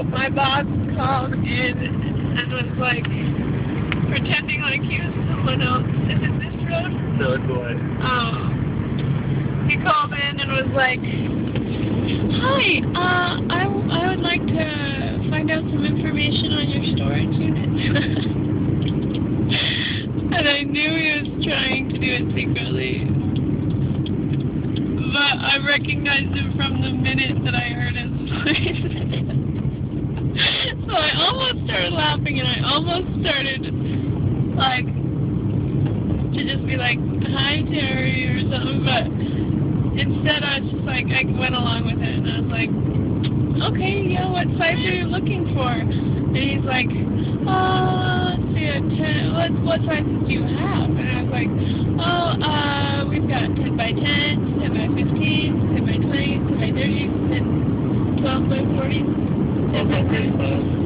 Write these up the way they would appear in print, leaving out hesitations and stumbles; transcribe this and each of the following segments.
My boss called in and was like pretending like he was someone else. Is it this road? No, it's away. Oh. He called in and was like, "Hi, I would like to find out some information on your storage unit." And I knew he was trying to do it secretly. But I recognized him from the minute that I heard his voice. So I almost started laughing and I almost started, like, to just be like, "Hi, Terry," or something, but instead I was just like, I went along with it and I was like, "Okay, yeah, what size are you looking for?" And he's like, let's see, a 10, what sizes do you have? And I was like, we've got 10 by 10, 10 by 15, 10 by 20, 10 by 30, and 12 by 40, 10 by 30,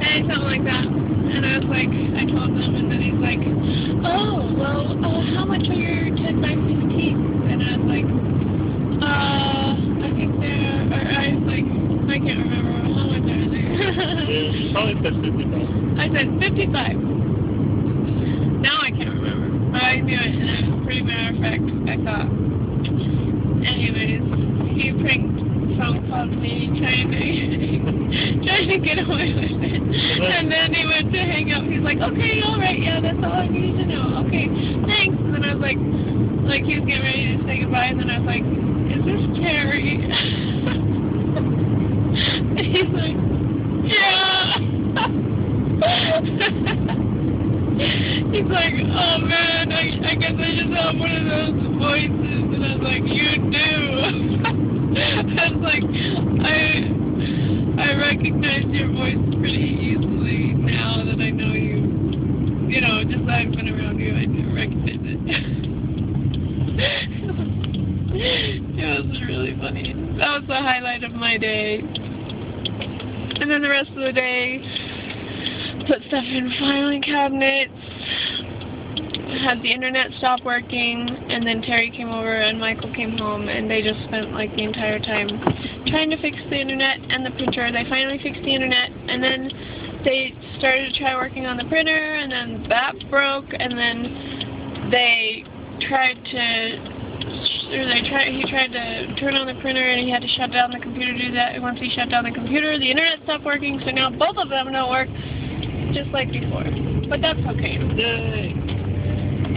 and something like that. And I was like, I told him, and then he's like, "Oh, well, how much are your 10 by 15? And I was like, I think they're, or I was like, I can't remember how much are they. You probably said 55. I said 55. Now I can't remember, but I knew it, and it was pretty matter of fact, I thought. Anyways, he phone called me trying to get away with it. And then he went to hang up. He's like, "Okay, all right, yeah, that's all I need to know. Okay, thanks." And then I was like he was getting ready to say goodbye, and then I was like, "Is this Terry?" And he's like, "Yeah." He's like, "Oh man, I guess I just have one of those voices." And I was like, "You do." I was like, I recognize your voice pretty easily now that I know you. You know, just that I've been around you, I do recognize it. It was really funny. That was the highlight of my day. And then the rest of the day, put stuff in filing cabinets, had the internet stop working, and then Terry came over and Michael came home, and they just spent like the entire time trying to fix the internet and the printer. They finally fixed the internet, and then they started to try working on the printer, and then that broke, and then they tried to he tried to turn on the printer, and he had to shut down the computer to do that. And once he shut down the computer, the internet stopped working, so now both of them don't work just like before. But that's okay. Yay!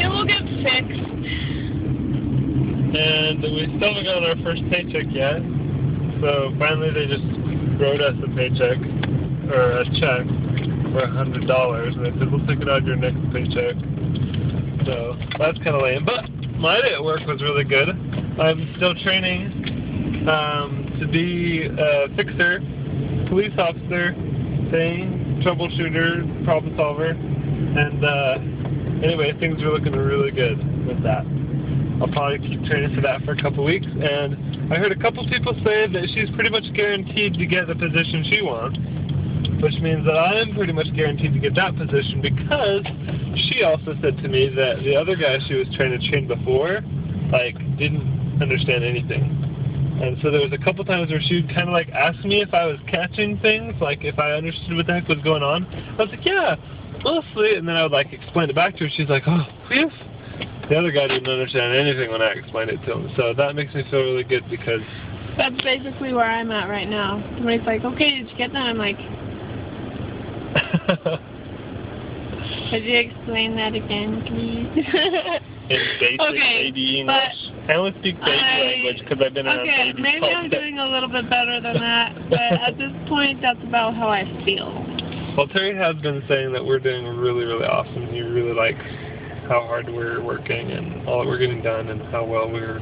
It will get fixed. And we still haven't gotten our first paycheck yet. So finally they just wrote us a paycheck, or a check, for $100. And they said, "We'll take it out of your next paycheck." So that's kind of lame. But my day at work was really good. I'm still training to be a fixer, police officer, thing, troubleshooter, problem solver, and anyway, things are looking really good with that. I'll probably keep training for that for a couple weeks, and I heard a couple people say that she's pretty much guaranteed to get the position she wants, which means that I am pretty much guaranteed to get that position, because she also said to me that the other guy she was trying to train before, like, didn't understand anything. And so there was a couple times where she kind of like asked me if I was catching things, like if I understood what the heck was going on. I was like, "Yeah, mostly," and then I would like explain it back to her. She's like, "Oh, phew." The other guy didn't understand anything when I explained it to him. So that makes me feel really good, because that's basically where I'm at right now. Somebody's like, "Okay, did you get that?" I'm like, "Could you explain that again, please?" In basic AD English. I only speak basic language because I've been around AD. Okay, maybe I'm doing a little bit better than that, but at this point, that's about how I feel. Well, Terry has been saying that we're doing really, really awesome. He really likes how hard we're working and all that we're getting done and how well we're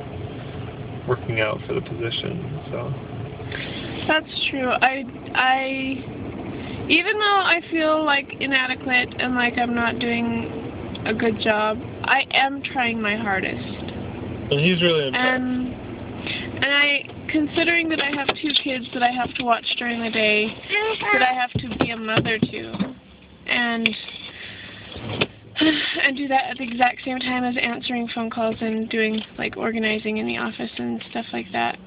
working out for the position. So that's true. I even though I feel like inadequate and like I'm not doing a good job, I am trying my hardest. And he's really impressed. And considering that I have 2 kids that I have to watch during the day, that I have to be a mother to, and do that at the exact same time as answering phone calls and doing like organizing in the office and stuff like that,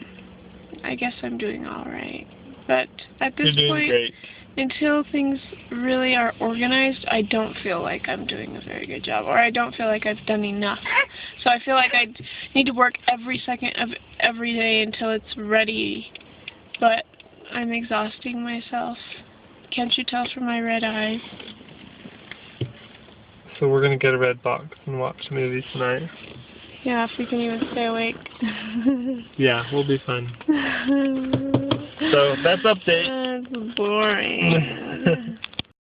I guess I'm doing all right. But at this You're doing point, great. until things really are organized, I don't feel like I'm doing a very good job, or I don't feel like I've done enough. So I feel like I need to work every second of every day until it's ready, but I'm exhausting myself. Can't you tell from my red eyes? So we're going to get a red box and watch a movie tonight. Yeah, if we can even stay awake. Yeah, we'll be fine. So that's update. That's boring.